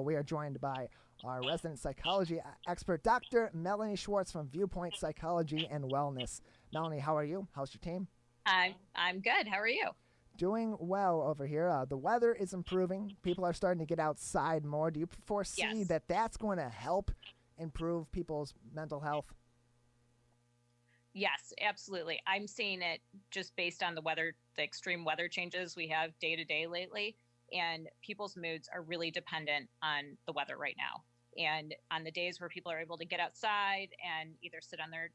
we are joined by our resident psychology expert, Dr. Melanie Schwartz from Viewpoint Psychology and Wellness. Melanie, how are you? How's your team? I'm good. How are you? Doing well over here. The weather is improving. People are starting to get outside more. Do you foresee Yes. that that's going to help improve people's mental health? Yes, absolutely. I'm seeing it just based on the weather, the extreme weather changes we have day to day lately. And people's moods are really dependent on the weather right now. And on the days where people are able to get outside and either sit on their,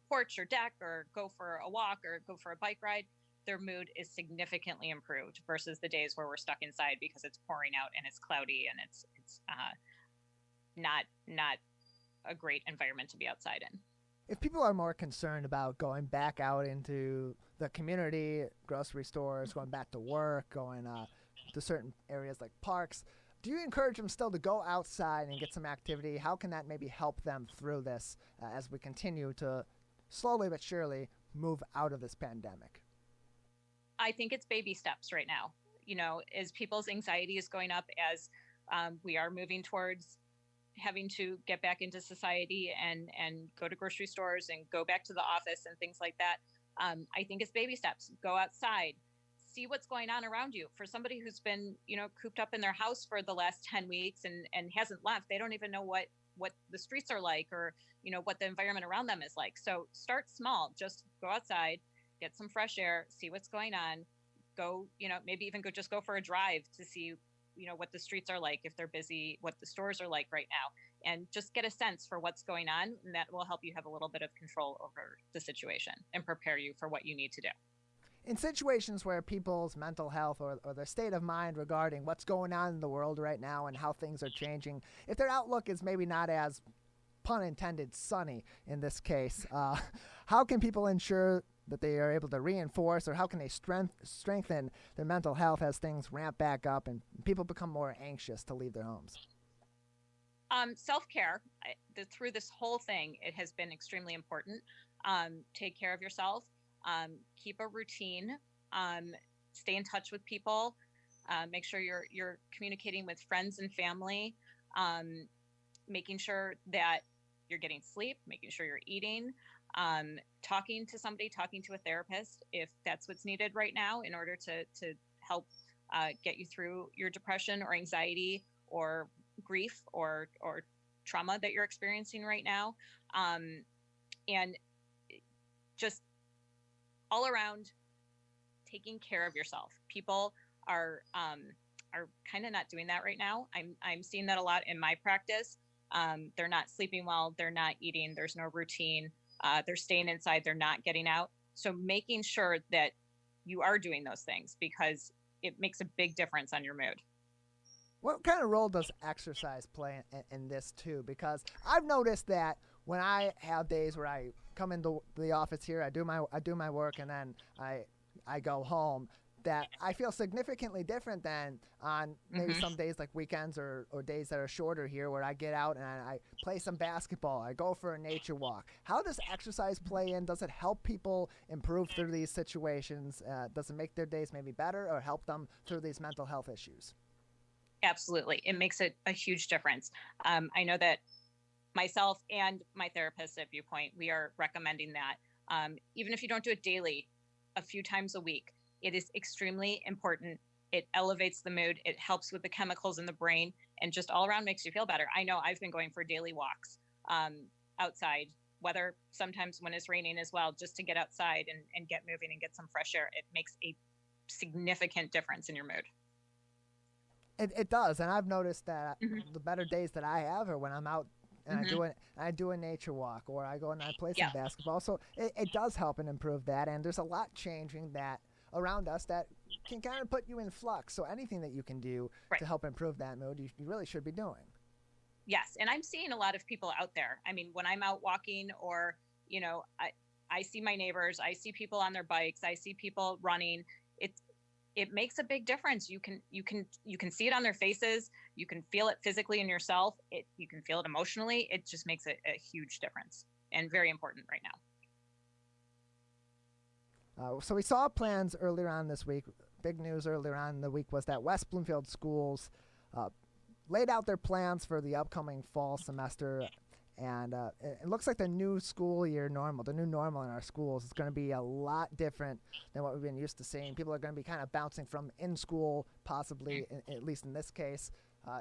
porch or deck or go for a walk or go for a bike ride, their mood is significantly improved versus the days where we're stuck inside because it's pouring out and it's cloudy and it's not a great environment to be outside in. If people are more concerned about going back out into the community, grocery stores, going back to work, going to certain areas like parks, do you encourage them still to go outside and get some activity? How can that maybe help them through this as we continue to slowly but surely move out of this pandemic? I think it's baby steps right now. As people's anxiety is going up, as we are moving towards having to get back into society and go to grocery stores and go back to the office and things like that. I think it's baby steps. Go outside, see what's going on around you. For somebody who's been, cooped up in their house for the last 10 weeks and hasn't left, they don't even know what the streets are like or, what the environment around them is like. So start small, just go outside, get some fresh air, see what's going on, go, maybe even just go for a drive to see what the streets are like, if they're busy, what the stores are like right now, and just get a sense for what's going on. And that will help you have a little bit of control over the situation and prepare you for what you need to do. In situations where people's mental health or their state of mind regarding what's going on in the world right now and how things are changing, if their outlook is maybe not as, pun intended, sunny in this case, how can people ensure that they are able to reinforce, or how can they strengthen their mental health as things ramp back up and people become more anxious to leave their homes? Self-care, through this whole thing, it has been extremely important. Take care of yourself, keep a routine, stay in touch with people, make sure you're communicating with friends and family, making sure that you're getting sleep, making sure you're eating, talking to somebody, talking to a therapist if that's what's needed right now in order to help get you through your depression or anxiety or grief or trauma that you're experiencing right now. And just all around taking care of yourself. People are kind of not doing that right now. I'm seeing that a lot in my practice. They're not sleeping well. They're not eating. There's no routine. They're staying inside. They're not getting out. So making sure that you are doing those things because it makes a big difference on your mood. What kind of role does exercise play in this too? Because I've noticed that when I have days where I come into the office here, I do my work, and then I go home, that I feel significantly different than on maybe some days like weekends or days that are shorter here, where I get out and I play some basketball, I go for a nature walk. How does exercise play in? Does it help people improve through these situations? Does it make their days maybe better or help them through these mental health issues? Absolutely. It makes a huge difference. I know that myself and my therapist at Viewpoint, we are recommending that even if you don't do it daily, a few times a week, it is extremely important. It elevates the mood. It helps with the chemicals in the brain and just all around makes you feel better. I know I've been going for daily walks outside, whether sometimes when it's raining as well, just to get outside and get moving and get some fresh air. It makes a significant difference in your mood. It does, and I've noticed that the better days that I have are when I'm out and I do a nature walk, or I go and I play some basketball. So it does help and improve that, and there's a lot changing that around us that can kind of put you in flux. So anything that you can do to help improve that mood, you really should be doing. Yes, and I'm seeing a lot of people out there. I mean, when I'm out walking, or I see my neighbors, I see people on their bikes, I see people running. It makes a big difference. You can see it on their faces. You can feel it physically in yourself. You can feel it emotionally. It just makes a huge difference and very important right now. So we saw plans earlier on this week. Big news earlier on in the week was that West Bloomfield schools laid out their plans for the upcoming fall semester. And it looks like the new school year normal, the new normal in our schools is going to be a lot different than what we've been used to seeing. People are going to be kind of bouncing from in school, possibly, at least in this case,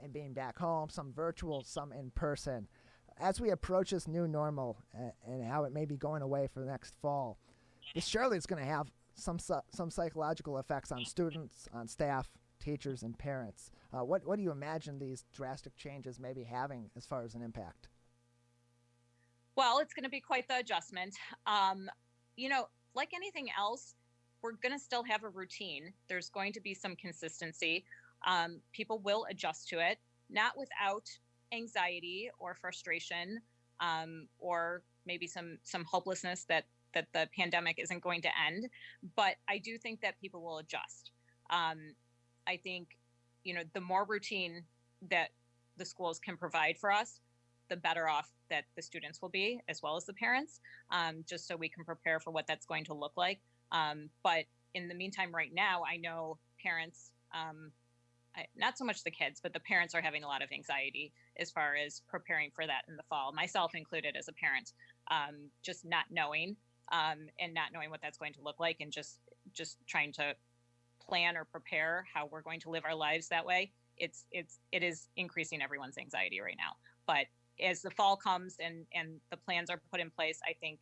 and being back home, some virtual, some in person. As we approach this new normal and how it may be going away for the next fall, this surely is going to have some psychological effects on students, on staff, teachers, and parents. What do you imagine these drastic changes may be having as far as an impact? Well, it's going to be quite the adjustment. Like anything else, we're going to still have a routine. There's going to be some consistency. People will adjust to it, not without anxiety or frustration, or maybe some hopelessness that the pandemic isn't going to end. But I do think that people will adjust. I think, the more routine that the schools can provide for us, the better off that the students will be, as well as the parents, just so we can prepare for what that's going to look like. But in the meantime, right now, I know parents, not so much the kids, but the parents are having a lot of anxiety as far as preparing for that in the fall, myself included as a parent, just not knowing and not knowing what that's going to look like, and just trying to plan or prepare how we're going to live our lives that way. It is increasing everyone's anxiety right now. But as the fall comes and the plans are put in place, I think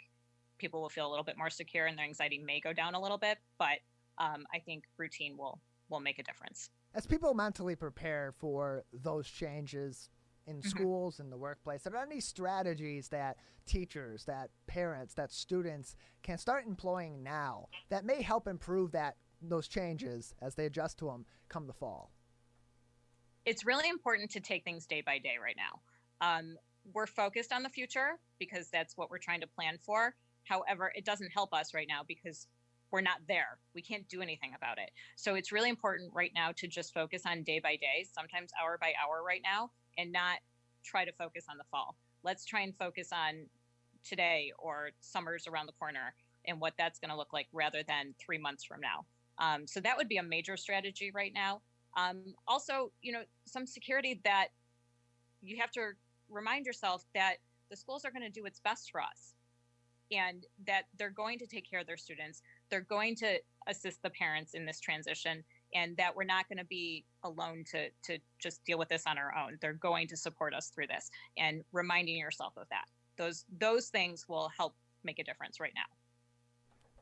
people will feel a little bit more secure and their anxiety may go down a little bit. But I think routine will make a difference. As people mentally prepare for those changes in schools, in the workplace, are there any strategies that teachers, that parents, that students can start employing now that may help improve those changes as they adjust to them come the fall? It's really important to take things day by day right now. We're focused on the future because that's what we're trying to plan for. However, it doesn't help us right now because we're not there. We can't do anything about it. So it's really important right now to just focus on day by day, sometimes hour by hour right now, and not try to focus on the fall. Let's try and focus on today or summer's around the corner and what that's going to look like rather than 3 months from now. So that would be a major strategy right now. Also, some security that you have to remind yourself that the schools are going to do what's best for us and that they're going to take care of their students. They're going to assist the parents in this transition, and that we're not going to be alone to just deal with this on our own. They're going to support us through this, and reminding yourself of that. Those things will help make a difference right now.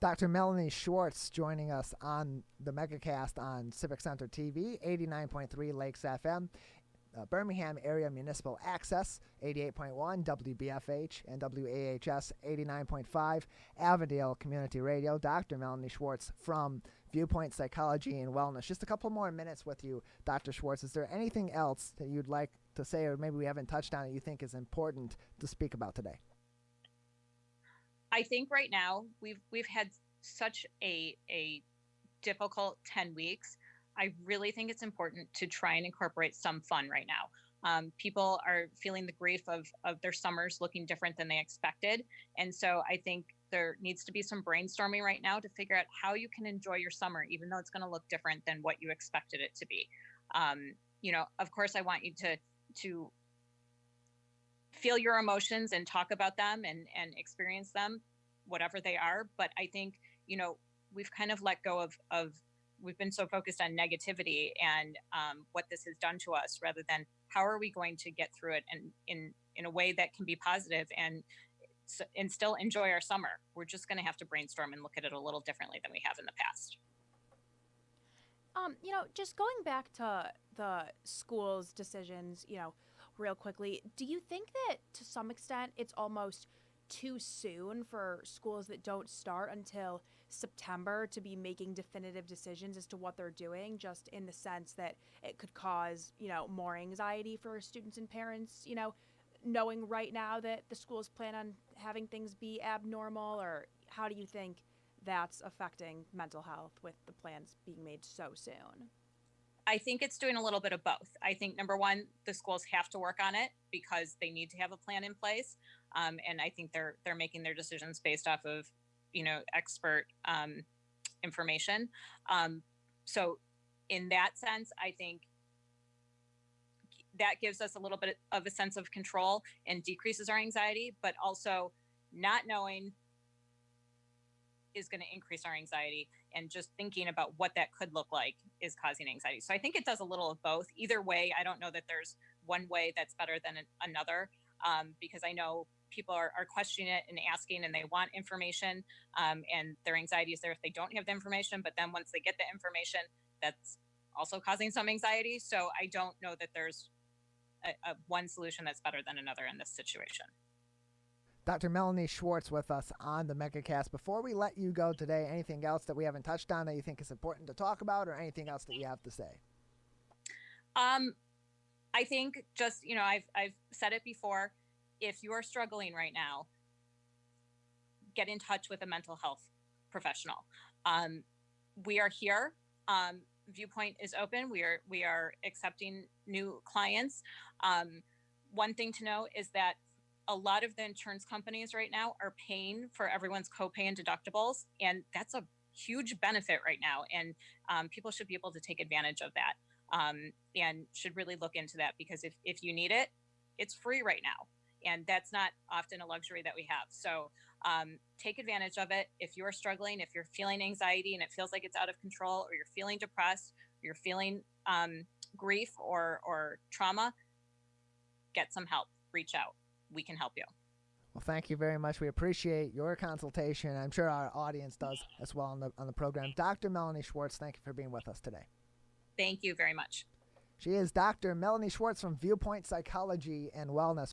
Dr. Melanie Schwartz joining us on the MegaCast on Civic Center TV, 89.3 Lakes FM, Birmingham Area Municipal Access, 88.1 WBFH and WAHS 89.5, Avondale Community Radio. Dr. Melanie Schwartz from Viewpoint Psychology and Wellness. Just a couple more minutes with you, Dr. Schwartz. Is there anything else that you'd like to say, or maybe we haven't touched on that you think is important to speak about today? I think right now we've had such a difficult 10 weeks. I really think it's important to try and incorporate some fun right now. People are feeling the grief of their summers looking different than they expected. And so I think there needs to be some brainstorming right now to figure out how you can enjoy your summer, even though it's going to look different than what you expected it to be. Of course, I want you to feel your emotions and talk about them and experience them, whatever they are. But I think, we've kind of let go of we've been so focused on negativity and what this has done to us, rather than how are we going to get through it and in a way that can be positive and still enjoy our summer. We're just going to have to brainstorm and look at it a little differently than we have in the past. Just going back to the school's decisions, real quickly, do you think that to some extent it's almost too soon for schools that don't start until September to be making definitive decisions as to what they're doing, just in the sense that it could cause, more anxiety for students and parents, knowing right now that the schools plan on having things be abnormal? Or how do you think that's affecting mental health with the plans being made so soon? I think it's doing a little bit of both. I think, number one, the schools have to work on it because they need to have a plan in place. And I think they're making their decisions based off of, expert information. So in that sense, I think that gives us a little bit of a sense of control and decreases our anxiety, but also not knowing is going to increase our anxiety, and just thinking about what that could look like is causing anxiety. So I think it does a little of both. Either way, I don't know that there's one way that's better than another, because I know people are questioning it and asking, and they want information, and their anxiety is there if they don't have the information. But then once they get the information, that's also causing some anxiety. So I don't know that there's a one solution that's better than another in this situation. Dr. Melanie Schwartz with us on the MegaCast. Before we let you go today, anything else that we haven't touched on that you think is important to talk about, or anything else that you have to say? I think just, I've said it before. If you are struggling right now, get in touch with a mental health professional. We are here. Viewpoint is open. We are accepting new clients. One thing to know is that a lot of the insurance companies right now are paying for everyone's copay and deductibles, and that's a huge benefit right now. And people should be able to take advantage of that, and should really look into that, because if you need it, it's free right now. And that's not often a luxury that we have. So take advantage of it. If you're struggling, if you're feeling anxiety and it feels like it's out of control, or you're feeling depressed, or you're feeling grief or trauma, get some help. Reach out. We can help you. Well, thank you very much. We appreciate your consultation. I'm sure our audience does as well on the program. Dr. Melanie Schwartz, thank you for being with us today. Thank you very much. She is Dr. Melanie Schwartz from Viewpoint Psychology and Wellness.